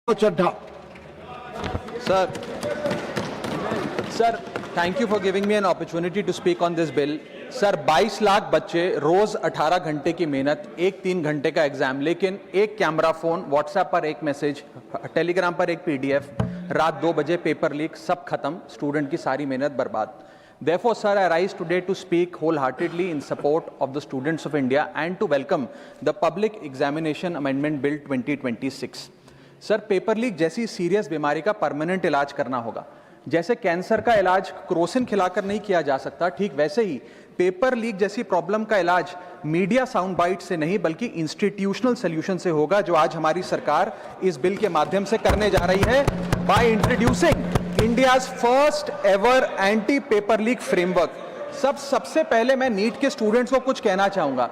Chadha. Sir, thank you for giving me an opportunity to speak on this bill. Sir 22 lakh बच्चे रोज 18 घंटे की मेहनत, एक 3 घंटे का एग्जाम, लेकिन एक कैमरा फोन, व्हाट्सएप पर एक मैसेज, टेलीग्राम पर एक पीडीएफ, रात 2 बजे पेपर लीक, सब खत्म, स्टूडेंट की सारी मेहनत बर्बाद. Therefore, sir, I rise today to speak wholeheartedly in support of the students of India and to welcome the Public Examination Amendment Bill 2026. Sir, paper leak जैसी सीरियस बीमारी का परमानेंट इलाज करना होगा. जैसे कैंसर का इलाज क्रोसिन खिलाकर नहीं किया जा सकता, ठीक वैसे ही पेपर लीक जैसी प्रॉब्लम का इलाज मीडिया साउंड बाइट से नहीं बल्कि इंस्टीट्यूशनल सॉल्यूशन से होगा, जो आज हमारी सरकार इस बिल के माध्यम से करने जा रही है by introducing India's first ever anti paper leak framework. सबसे पहले मैं नीट के स्टूडेंट्स को कुछ कहना चाहूंगा.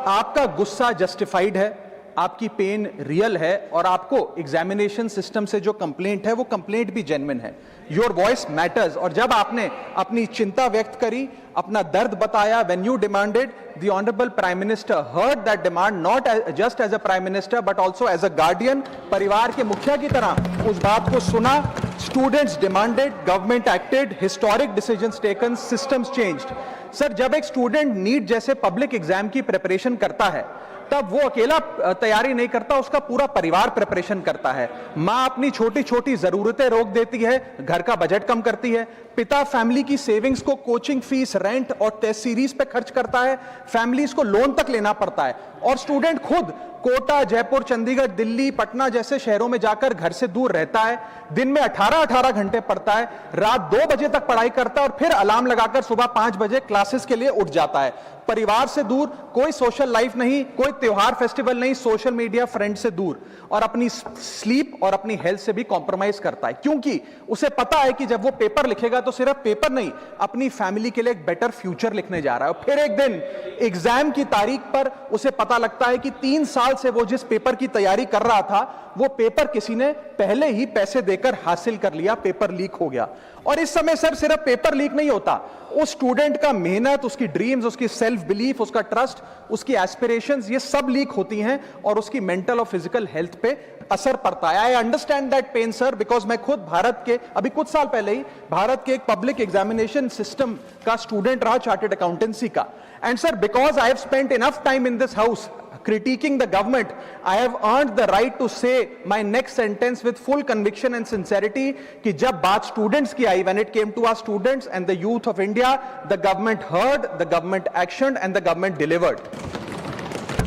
आपका गुस्सा जस्टिफाइड है, आपकी पेन रियल है और आपको एग्जामिनेशन सिस्टम से जो कंप्लेंट है वो कंप्लेंट भी जेन्युइन है. Your voice matters. और जब आपने अपनी चिंता व्यक्त करी, अपना दर्द बताया, when you demanded, the honourable prime minister heard that demand, not just as a prime minister but also as a guardian, परिवार के मुखिया की तरह उस बात को सुना. Students demanded, government acted, historic decisions taken, systems changed. Sir, जब एक स्टूडेंट नीट जैसे पब्लिक एग्जाम की प्रिपरेशन करता है तब वो अकेला तैयारी नहीं करता, उसका पूरा परिवार प्रिपरेशन करता है. माँ अपनी छोटी छोटी जरूरतें रोक देती है, घर का बजट कम करती है. पिता फैमिली की सेविंग्स को कोचिंग फीस, रेंट और टेस्ट सीरीज पे खर्च करता है. फैमिलीज को लोन तक लेना पड़ता है. और स्टूडेंट खुद कोटा, जयपुर, चंडीगढ़, दिल्ली, पटना जैसे शहरों में जाकर घर से दूर रहता है. दिन में 18 घंटे पढ़ता है, रात 2 बजे तक पढ़ाई करता है और फिर अलार्म लगाकर सुबह 5 बजे क्लासेस के लिए उठ जाता है. परिवार से दूर, कोई सोशल लाइफ नहीं, कोई त्योहार फेस्टिवल नहीं, सोशल मीडिया, फ्रेंड से दूर, और अपनी स्लीप और अपनी हेल्थ से भी कॉम्प्रोमाइज करता है, क्योंकि उसे पता है कि जब वो पेपर लिखेगा तो सिर्फ पेपर नहीं, अपनी फैमिली के लिए एक बेटर फ्यूचर लिखने जा रहा है. और फिर एक दिन एग्जाम की तारीख पर उसे पता लगता है कि 3 साल से वो जिस पेपर की तैयारी कर रहा था वो पेपर किसी ने पहले ही पैसे देकर हासिल कर लिया, पेपर लीक हो गया. और इस समय सर सिर्फ पेपर लीक नहीं होता, उस स्टूडेंट का मेहनत, उसकी ड्रीम्स, उसकी सेल्फ बिलीफ, उसका ट्रस्ट, उसकी एस्पिरेशंस, ये सब लीक होती हैं और उसकी मेंटल और फिजिकल हेल्थ पे असर पड़ता है. I understand that pain sir, because मैं खुद भारत के अभी कुछ साल पहले ही भारत के एक पब्लिक एग्जामिनेशन सिस्टम का स्टूडेंट रहा, चार्टर्ड अकाउंटेंसी का. And sir, because I have spent enough time in this house critiquing the government, I have earned the right to say my next sentence with full conviction and sincerity कि जब बात students की आई, when it came to our students and the youth of India, the government heard, the government actioned and the government delivered.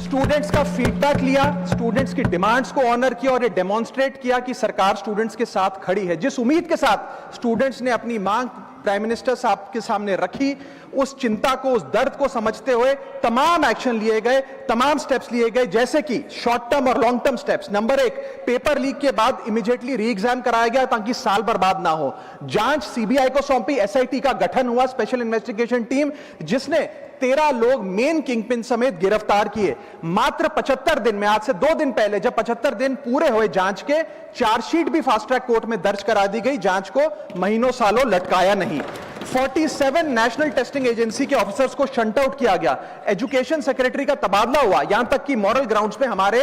Students का feedback लिया, students की demands को honour किया और ये डेमोन्स्ट्रेट किया कि सरकार स्टूडेंट्स के साथ खड़ी है. जिस उम्मीद के साथ स्टूडेंट्स ने अपनी मांग प्राइम मिनिस्टर साहब के सामने रखी, उस चिंता को, उस दर्द को समझते हुए तमाम एक्शन लिए गए, तमाम स्टेप्स लिए गए, जैसे कि शॉर्ट टर्म और long term steps. Number 1, paper leak के बाद इमीडिएटली री एग्जाम कराया गया ताकि साल बर्बाद ना हो. जांच सीबीआई को सौंपी, एसआईटी का गठन हुआ, स्पेशल इन्वेस्टिगेशन टीम, जिसने 13 लोग मेन किंगपिन समेत गिरफ्तार किए. मात्र 75 दिन में, आज से 2 दिन पहले जब 75 दिन पूरे हुए जांच के, चार्जशीट भी फास्ट ट्रैक कोर्ट में दर्ज करा दी गई. जांच को महीनों सालों लटकाया नहीं. 47 नेशनल टेस्टिंग एजेंसी के ऑफिसर्स को शंट आउट किया गया. एजुकेशन सेक्रेटरी का तबादला हुआ, यहां तक कि मॉरल ग्राउंड्स पे हमारे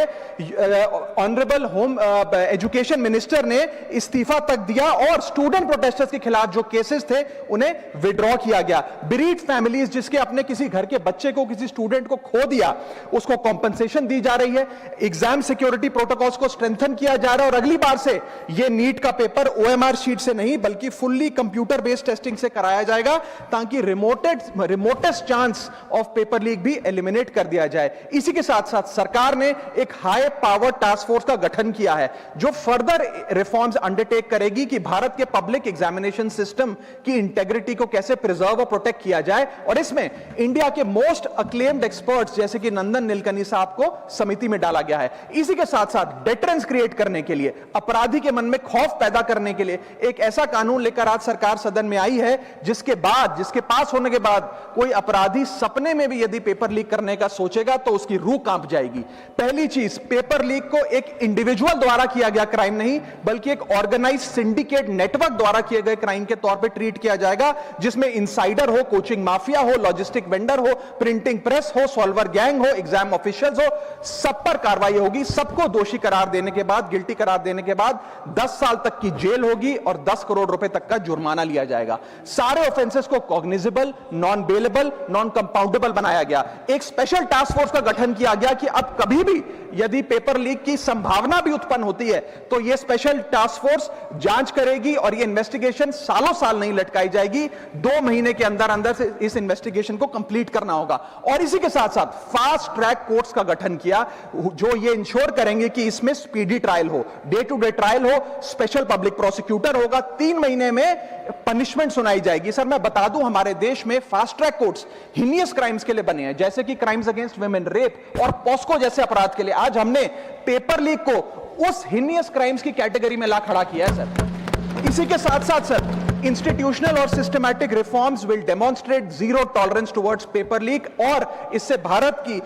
ऑनरेबल होम एजुकेशन मिनिस्टर ने इस्तीफा तक दिया और स्टूडेंट प्रोटेस्टर्स के खिलाफ जो केसेस थे उन्हें विड्रॉ किया गया. बेरीड फैमिलीज जिसके अपने किसी घर के बच्चे को, किसी स्टूडेंट को खो दिया, उसको कॉम्पनसेशन दी जा रही है. एग्जाम सिक्योरिटी प्रोटोकॉल्स को स्ट्रेंथन किया जा रहा है और अगली बार से यह नीट का पेपर ओएमआर शीट से नहीं बल्कि फुल्ली कंप्यूटर बेस्ड टेस्टिंग से कराया जाएगा ताकि remotest chance of paper leak भी एलिमिनेट कर दिया जाए. इसी के साथ साथ सरकार ने एक हाई पावर टास्क फोर्स का गठन किया है जो फर्दर रिफॉर्म्स अंडरटेक करेगी कि भारत के पब्लिक एग्जामिनेशन सिस्टम की इंटेग्रिटी को कैसे प्रिजर्व और प्रोटेक्ट किया जाए. और इसमें इंडिया के मोस्ट अक्लेम्ड एक्सपर्ट्स जैसे कि नंदन नीलकनी साहब को समिति में डाला गया है. इसी के साथ साथ डेटरेंस क्रिएट करने के लिए, अपराधी के मन में खौफ पैदा करने के लिए एक ऐसा कानून लेकर आज सरकार सदन में आई है जिसके पास होने के बाद कोई अपराधी सपने में भी यदि पेपर लीक करने का सोचेगा तो उसकी रूह कांप जाएगी। पहली चीज, पेपर लीक को एक इंडिविजुअल द्वारा किया गया क्राइम नहीं, बल्कि एक ऑर्गेनाइज सिंडिकेट नेटवर्क द्वारा किए गए क्राइम के तौर पे ट्रीट किया जाएगा, जिसमें इनसाइडर हो, कोचिंग माफिया हो, लॉजिस्टिक वेंडर हो, प्रिंटिंग प्रेस हो, सॉल्वर गैंग हो, एग्जाम ऑफिशियल्स हो, सब पर कार्रवाई होगी। सबको दोषी करार देने के बाद, गिल्टी करार देने के बाद 10 साल तक की जेल होगी और 10 करोड़ रुपए तक का जुर्माना लिया जाएगा। सारे ऑफेंसेस को cognizable, non bailable, non compoundable बनाया गया। एक स्पेशल टास्क फोर्स का गठन किया गया कि अब कभी भी यदि पेपर लीक की संभावना भी उत्पन्न होती है तो यह स्पेशल टास्क फोर्स जांच करेगी और यह इन्वेस्टिगेशन सालों साल नहीं लटकाई जाएगी। 2 महीने के अंदर अंदर से इस इन्वेस्टिगेशन को कंप्लीट करना होगा। और इसी के साथ साथ फास्ट ट्रैक कोर्ट्स का गठन किया, जो ये इंश्योर करेंगे कि इसमें स्पीडी ट्रायल हो, डे टू डे ट्रायल हो, स्पेशल पब्लिक प्रोसिक्यूटर होगा, 3 महीने में पनिशमेंट सुनाई जाएगी। सर मैं बता दूं, हमारे देश में fast track courts heinous crimes के लिए बने हैं, जैसे कि क्राइम्स अगेंस्ट वुमेन, रेप और पॉस्को जैसे अपराध के लिए। आज हमने पेपर लीक को उस हीनियस क्राइम्स की कैटेगरी में ला खड़ा किया है सर। इसी के साथ साथ सर, इंस्टीट्यूशनल और systematic reforms will demonstrate zero tolerance towards paper leak, और इससे भारत की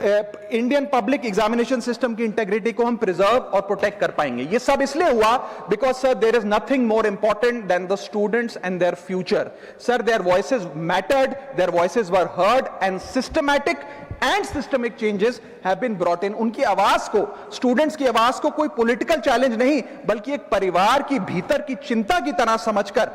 इंडियन पब्लिक एग्जामिनेशन सिस्टम की इंटेग्रिटी को हम प्रिजर्व और प्रोटेक्ट कर पाएंगे। ये सब इसलिए हुआ because sir there is nothing more important than the students and their future. Sir their voices mattered, their voices were heard and systematic and systemic changes have been brought in. उनकी आवाज को, students की आवाज को कोई political challenge नहीं, बल्कि एक परिवार की भीतर की चिंता की तरह समझकर,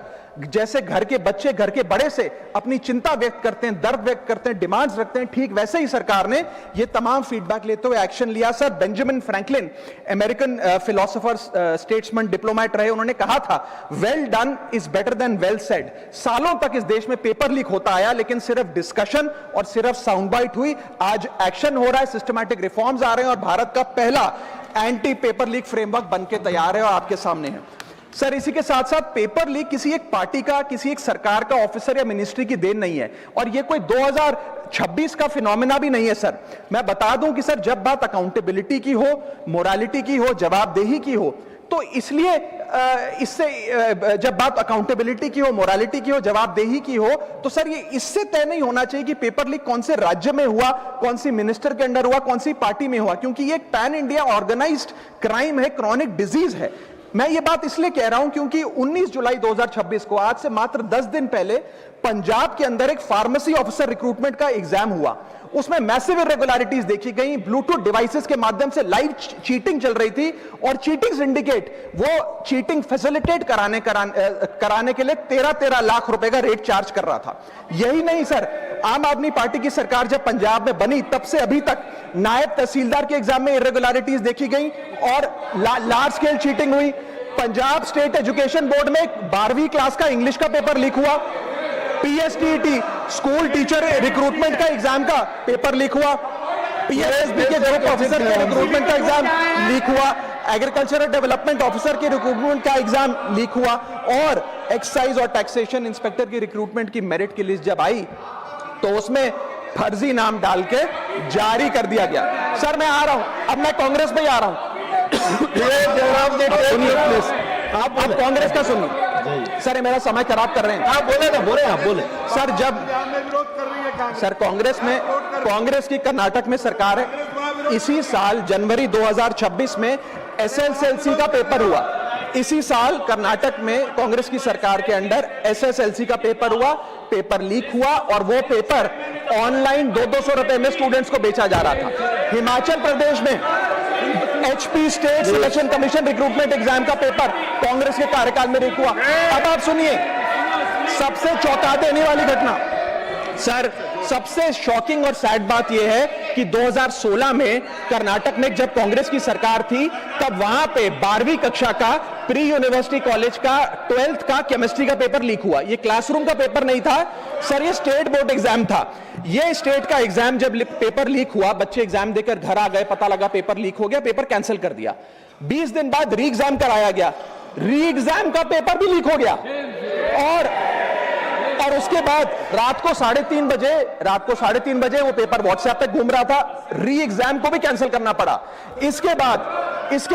जैसे घर के बच्चे घर के बड़े से अपनी चिंता व्यक्त करते हैं, दर्द व्यक्त करते हैं, डिमांड्स रखते हैं, ठीक वैसे ही सरकार ने ये तमाम फीडबैक लेते हुए एक्शन लिया। Sir Benjamin Franklin, American philosopher, statesman, diplomat रहे, उन्होंने कहा था well done is better than well said. सालों तक इस देश में पेपर लीक होता आया, लेकिन सिर्फ डिस्कशन और सिर्फ साउंड बाइट हुई। आज एक्शन हो रहा है, सिस्टमैटिक रिफॉर्म्स आ रहे हैं और भारत का पहला एंटी पेपर लीक फ्रेमवर्क बनके तैयार है और आपके सामने है। सर इसी के साथ साथ पेपर लीक किसी एक पार्टी का, किसी एक सरकार का ऑफिसर या मिनिस्ट्री की देन नहीं है, और ये कोई 2026 का फिनोमेना भी नहीं है। सर मैं बता दूं कि सर जब बात अकाउंटेबिलिटी की हो, मोरालिटी की हो, जवाबदेही की हो, तो इसलिए इससे जब बात अकाउंटेबिलिटी की हो, मोरालिटी की हो, जवाबदेही की हो, तो सर ये इससे तय नहीं होना चाहिए कि पेपर लीक कौन से राज्य में हुआ, कौन सी मिनिस्टर के अंडर हुआ, कौन सी पार्टी में हुआ, क्योंकि ये एक पैन इंडिया ऑर्गेनाइज्ड क्राइम है, क्रॉनिक डिजीज है। मैं ये बात इसलिए कह रहा हूं क्योंकि 19 जुलाई 2026 को, आज से मात्र 10 दिन पहले, पंजाब के अंदर एक फार्मेसी ऑफिसर रिक्रूटमेंट का एग्जाम हुआ। उसमें मैसिव इरेगुलरिटीज देखी गई, ब्लूटूथ डिवाइसेस के माध्यम से लाइव चीटिंग चल रही थी, और चीटिंग सिंडिकेट वो चीटिंग फैसिलिटेट कराने के लिए 13-13 लाख रुपए का रेट चार्ज कर रहा था। यही नहीं सर, आम आदमी पार्टी की सरकार जब पंजाब में बनी तब से अभी तक नायब तहसीलदार के एग्जाम में इरेगुलरिटीज देखी गई और लार्ज स्केल चीटिंग हुई। पंजाब स्टेट एजुकेशन बोर्ड में 12वीं क्लास का इंग्लिश का पेपर लीक हुआ, पीएसटीटी स्कूल टीचर रिक्रूटमेंट का एग्जाम का पेपर लीक हुआ, पीएसबी के ग्रुप ऑफिसर के रिक्रूटमेंट का एग्जाम लीक हुआ, एग्रीकल्चरल डेवलपमेंट ऑफिसर के रिक्रूटमेंट का एग्जाम लीक हुआ, और एक्साइज और टैक्सेशन इंस्पेक्टर की रिक्रूटमेंट की मेरिट की लिस्ट जब आई तो उसमें फर्जी नाम डाल के जारी कर दिया गया। सर मैं आ रहा हूं, अब मैं कांग्रेस में आ रहा हूं। आप कांग्रेस का सुनिए सर, ये मेरा समय खराब कर रहे हैं। आप बोले ना, बोले आप बोले सर। जब सर कांग्रेस की कर्नाटक में सरकार है, इसी साल जनवरी 2026 में एसएसएलसी का पेपर हुआ। इसी साल कर्नाटक में कांग्रेस की सरकार के अंडर एसएसएलसी का पेपर हुआ, पेपर लीक हुआ, और वो पेपर ऑनलाइन 200 रुपए में स्टूडेंट्स को बेचा जा रहा था। हिमाचल प्रदेश में HP state selection commission recruitment exam का पेपर कांग्रेस के कार्यकाल में लीक हुआ। अब आप सुनिए सबसे चौंका देने वाली घटना, सर सबसे शॉकिंग और सैड बात यह है कि 2016 में कर्नाटक में जब कांग्रेस की सरकार थी तब वहां पे 12वीं कक्षा का प्री यूनिवर्सिटी कॉलेज का 12th का केमिस्ट्री का पेपर लीक हुआ। ये क्लासरूम का पेपर नहीं था सर, ये स्टेट बोर्ड एग्जाम था। ये स्टेट का एग्जाम जब पेपर लीक हुआ, बच्चे एग्जाम देकर घर आ गए, पता लगा पेपर लीक हो गया, पेपर कैंसिल कर दिया। 20 दिन बाद री एग्जाम कराया गया, री एग्जाम का पेपर भी लीक हो गया, और उसके बाद रात को 3:30 बजे वो पेपर व्हाट्सएप पे घूम रहा था, री एग्जाम को भी कैंसिल करना पड़ा। इसके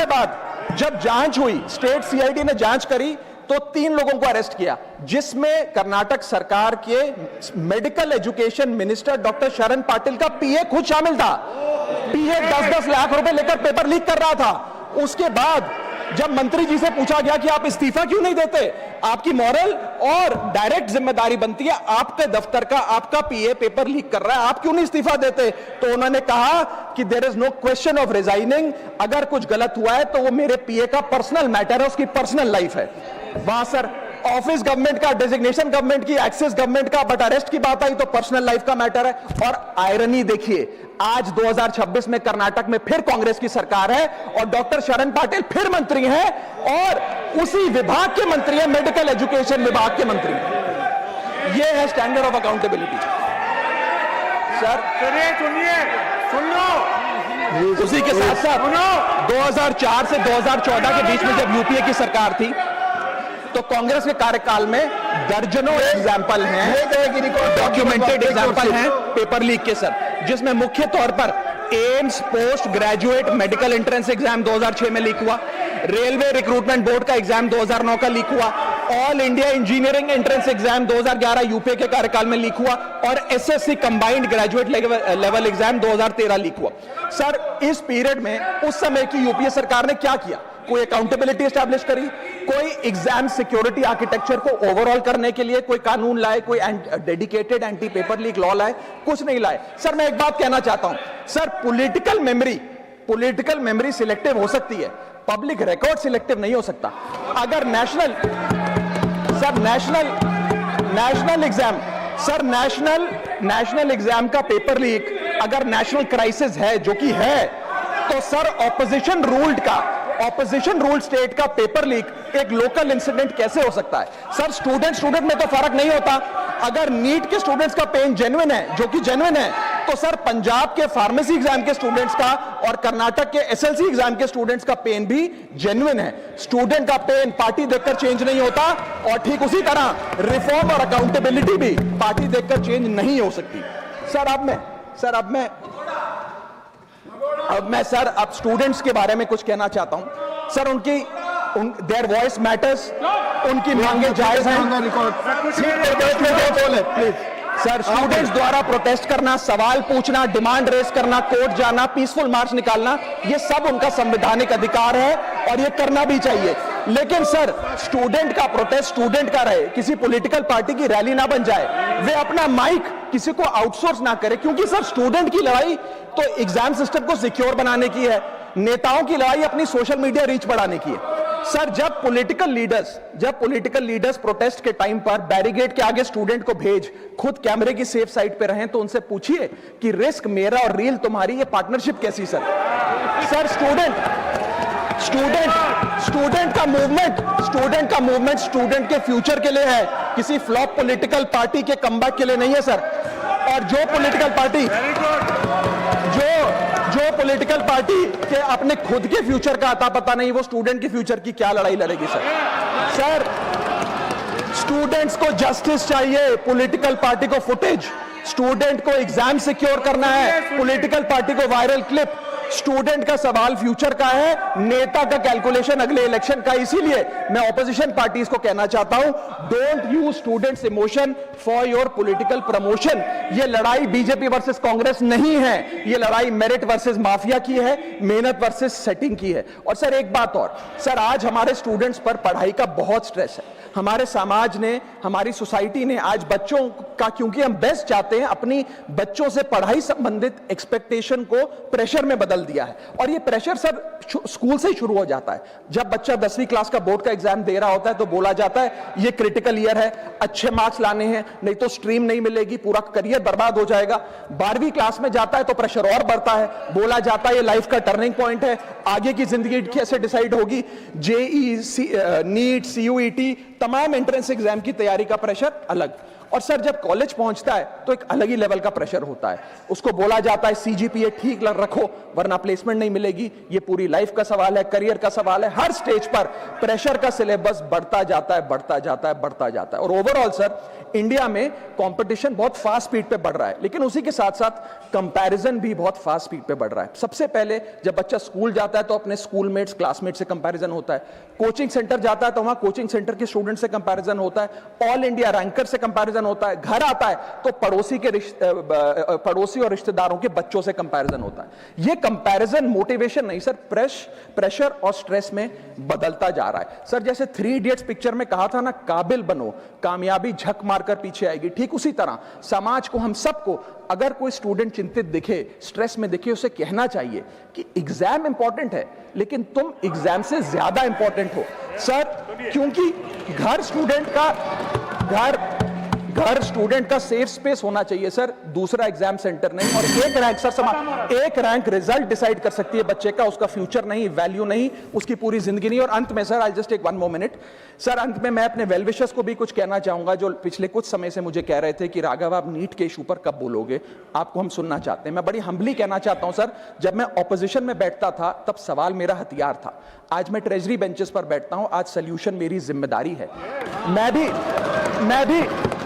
बाद जब जांच हुई, स्टेट सीआईडी ने जांच करी, तो 3 लोगों को अरेस्ट किया, जिसमें कर्नाटक सरकार के मेडिकल एजुकेशन मिनिस्टर डॉक्टर शरण पाटिल का पीए खुद शामिल था। पीए 10-10 लाख रुपए लेकर पेपर लीक कर रहा था। उसके बाद जब मंत्री जी से पूछा गया कि आप इस्तीफा क्यों नहीं देते, आपकी मॉरल और डायरेक्ट जिम्मेदारी बनती है, आपके दफ्तर का आपका पीए पेपर लीक कर रहा है, आप क्यों नहीं इस्तीफा देते? तो उन्होंने कहा कि there is no question of resigning, अगर कुछ गलत हुआ है तो वो मेरे पीए का पर्सनल मैटर है, उसकी पर्सनल लाइफ है। वहां सर ऑफिस गवर्नमेंट का, डेजिग्नेशन गवर्नमेंट की, एक्सेस गवर्नमेंट का, बट अरेस्ट की बात आई तो पर्सनल लाइफ का मैटर है। और आयरनी देखिए, आज 2026 में कर्नाटक में फिर कांग्रेस की सरकार है और डॉक्टर शरण पाटिल फिर मंत्री हैं और उसी विभाग के मंत्री हैं, मेडिकल एजुकेशन विभाग के मंत्री। ये है स्टैंडर्ड ऑफ अकाउंटेबिलिटी। सर सुनिए, सुन लो। उसी के साथ साथ 2004 से 2014 के बीच में जब यूपीए की सरकार थी तो कांग्रेस के कार्यकाल में दर्जनों एग्जाम्पल हैं, डॉक्यूमेंटेड एग्जाम्पल हैं पेपर लीक के सर, जिसमें मुख्य तौर पर AIIMS post graduate medical entrance exam 2006 में लीक हुआ, रेलवे रिक्रूटमेंट बोर्ड का एग्जाम 2009 का लीक हुआ, all India engineering entrance exam 2011 UPA के कार्यकाल में लीक हुआ और SSC combined graduate level exam 2013 leak हुआ। सर इस पीरियड में उस समय की यूपीए सरकार ने क्या किया? कोई अकाउंटेबिलिटी एस्टैब्लिश करी, कोई एग्जाम सिक्योरिटी आर्किटेक्चर को ओवरऑल करने के लिए कोई कानून लाए, कोई dedicated anti paper leak law लाए? कुछ नहीं लाए। सर मैं एक बात कहना चाहता हूं, सर पॉलिटिकल मेमोरी सिलेक्टिव हो सकती है, पब्लिक रिकॉर्ड सिलेक्टिव नहीं हो सकता। अगर नेशनल एग्जाम का पेपर लीक अगर नेशनल क्राइसिस है, जो कि है, तो सर ऑपोजिशन रूल्ड स्टेट का पेपर लीक एक लोकल इंसिडेंट कैसे हो सकता है? सर स्टूडेंट में तो फर्क नहीं होता। अगर नीट के स्टूडेंट्स का पेन जेन्युइन है, जो कि जेन्युइन है, तो सर पंजाब के फार्मेसी एग्जाम के स्टूडेंट्स का और कर्नाटक के एसएलसी एग्जाम के स्टूडेंट्स का पेन भी जेन्युइन है। स्टूडेंट का पेन पार्टी देखकर चेंज नहीं होता और ठीक उसी तरह रिफॉर्म और अकाउंटेबिलिटी भी पार्टी देखकर चेंज नहीं हो सकती। अब स्टूडेंट्स के बारे में कुछ कहना चाहता हूं। सर देयर वॉइस मैटर्स, उनकी मांगे जायज हैं। सर स्टूडेंट्स द्वारा प्रोटेस्ट करना, सवाल पूछना, डिमांड रेस करना, कोर्ट जाना, पीसफुल मार्च निकालना, ये सब उनका संवैधानिक अधिकार है और ये करना भी चाहिए। लेकिन सर स्टूडेंट का प्रोटेस्ट स्टूडेंट का रहे, किसी पॉलिटिकल पार्टी की रैली ना बन जाए, वे अपना माइक किसी को आउटसोर्स ना करे, क्योंकि सर स्टूडेंट की लड़ाई तो एग्जाम सिस्टम को सिक्योर बनाने की है, नेताओं की लड़ाई अपनी सोशल मीडिया रीच बढ़ाने की है। सर जब पॉलिटिकल लीडर्स प्रोटेस्ट के टाइम पर बैरिकेड के आगे स्टूडेंट को भेज खुद कैमरे की सेफ साइड पे रहें, तो उनसे पूछिए कि रिस्क मेरा और रील तुम्हारी, ये पार्टनरशिप कैसी? सर स्टूडेंट का मूवमेंट स्टूडेंट के फ्यूचर के लिए है, किसी फ्लॉप पॉलिटिकल पार्टी के कमबैक के लिए नहीं है सर। और जो पॉलिटिकल पार्टी के अपने खुद के फ्यूचर का अता पता नहीं, वो स्टूडेंट के फ्यूचर की क्या लड़ाई लड़ेगी? सर स्टूडेंट्स को जस्टिस चाहिए, पॉलिटिकल पार्टी को फुटेज। स्टूडेंट को एग्जाम सिक्योर करना है, पॉलिटिकल पार्टी को वायरल क्लिप। स्टूडेंट का सवाल फ्यूचर का है, नेता का कैलकुलेशन अगले इलेक्शन का। इसीलिए मैं ऑपोजिशन पार्टीज को कहना चाहता हूं, don't use students emotion for your political promotion. ये लड़ाई बीजेपी वर्सेस कांग्रेस नहीं है, ये लड़ाई मेरिट वर्सेस माफिया की है, मेहनत वर्सेस सेटिंग की है। और सर एक बात और, सर आज हमारे स्टूडेंट्स पर पढ़ाई का बहुत स्ट्रेस है। हमारे समाज ने, हमारी सोसाइटी ने आज बच्चों का, क्योंकि हम बेस्ट चाहते हैं, अपनी बच्चों से पढ़ाई संबंधित एक्सपेक्टेशन को प्रेशर में बदल दिया है। और ये प्रेशर सर स्कूल से ही शुरू हो जाता है। जब बच्चा 10वीं क्लास का बोर्ड का एग्जाम दे रहा होता है तो बोला जाता है ये क्रिटिकल ईयर है, अच्छे मार्क्स लाने हैं, नहीं तो स्ट्रीम नहीं मिलेगी, पूरा करियर बर्बाद हो जाएगा। 12वीं क्लास में जाता है तो प्रेशर और बढ़ता है, बोला जाता है ये लाइफ का टर्निंग पॉइंट है, आगे की जिंदगी कैसे डिसाइड होगी। जेईई, नीट, सीयूईटी, तमाम एंट्रेंस एग्जाम की तैयारी का प्रेशर अलग। और सर जब कॉलेज पहुंचता है तो एक अलग ही लेवल का प्रेशर होता है, उसको बोला जाता है सीजीपीए ठीक रखो वरना प्लेसमेंट नहीं मिलेगी। ये पूरी लाइफ का सवाल है, करियर का सवाल है, हर स्टेज पर प्रेशर का सिलेबस बढ़ता जाता है, बढ़ता जाता है, बढ़ता जाता है। और ओवरऑल सर इंडिया में कंपटीशन बहुत फास्ट स्पीड पे बढ़ रहा है, लेकिन उसी के साथ साथ कंपैरिजन भी बहुत फास्ट स्पीड पे बढ़ रहा है। सबसे पहले जब बच्चा स्कूल जाता है तो अपने स्कूलमेट्स क्लासमेट से कंपैरिजन होता है, कोचिंग सेंटर जाता है तो वहां कोचिंग सेंटर के स्टूडेंट से कंपैरिजन होता है, ऑल इंडिया रैंकर से कंपैरिजन होता है, घर आता है तो पड़ोसी और रिश्तेदारों के बच्चों से कंपैरिजन होता है। ये कंपैरिजन मोटिवेशन नहीं सर, प्रेशर और स्ट्रेस में बदलता जा रहा है। सर जैसे 3 इडियट्स पिक्चर में कहा था ना, काबिल बनो कामयाबी झक मारकर पीछे आएगी, ठीक उसी तरह समाज को, हम सबको, अगर कोई स्टूडेंट चिंतित दिखे, स्ट्रेस में दिखे, उसे कहना चाहिए कि एग्जाम इंपॉर्टेंट है लेकिन तुम एग्जाम से ज्यादा इंपॉर्टेंट हो सर, क्योंकि घर स्टूडेंट का सेफ स्पेस होना चाहिए सर, दूसरा एग्जाम सेंटर नहीं। और एक रैंक रिजल्ट डिसाइड कर सकती है बच्चे का, उसका फ्यूचर नहीं, वैल्यू नहीं, उसकी पूरी जिंदगी नहीं। और अंत में sir, I just take 1 more minute sir, अंत में मैं अपने वेल विशर्स को भी कुछ कहना चाहूंगा जो पिछले कुछ समय से मुझे कह रहे थे कि राघव आप नीट के इशू पर कब बोलोगे, आपको हम सुनना चाहते हैं। मैं बड़ी हम्बली कहना चाहता हूं सर, जब मैं ऑपोजिशन में बैठता था तब सवाल मेरा हथियार था, आज मैं ट्रेजरी बेंचेस पर बैठता हूं, आज सोल्यूशन मेरी जिम्मेदारी है।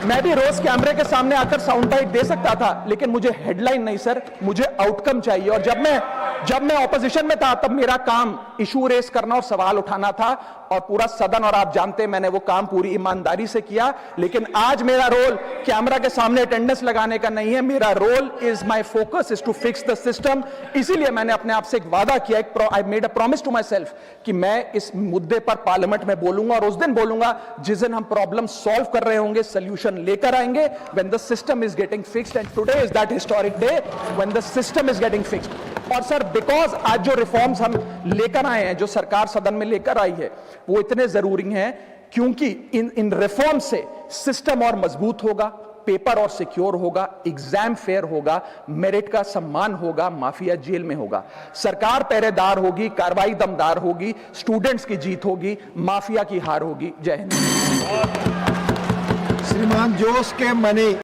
मैं भी रोज कैमरे के सामने आकर साउंड बाइट दे सकता था, लेकिन मुझे हेडलाइन नहीं सर, मुझे आउटकम चाहिए। और जब मैं ऑपोजिशन में था तब मेरा काम इशू रेस करना और सवाल उठाना था, और पूरा सदन और आप जानते हैं मैंने वो काम पूरी ईमानदारी से किया। लेकिन आज मेरा रोल कैमरा के सामने अटेंडेंस लगाने का नहीं है, मेरा role is my focus is to fix the system. इसीलिए मैंने अपने आप से एक वादा किया, I made a promise to myself कि मैं इस मुद्दे पर पार्लियामेंट में बोलूंगा, और उस दिन बोलूंगा जिस दिन हम प्रॉब्लम सॉल्व कर रहे होंगे, सोल्यूशन लेकर आएंगे, when the system is getting fixed, and today is that historic day when the system is getting fixed। और सर बिकॉज आज जो रिफॉर्म्स हम लेकर आए हैं, जो सरकार सदन में लेकर आई है, वो इतने जरूरी हैं क्योंकि इन रिफॉर्म से सिस्टम और मजबूत होगा, पेपर और सिक्योर होगा, एग्जाम फेयर होगा, मेरिट का सम्मान होगा, माफिया जेल में होगा, सरकार पहरेदार होगी, कार्रवाई दमदार होगी, स्टूडेंट्स की जीत होगी, माफिया की हार होगी। जय हिंद। श्रीमान जोश के मनी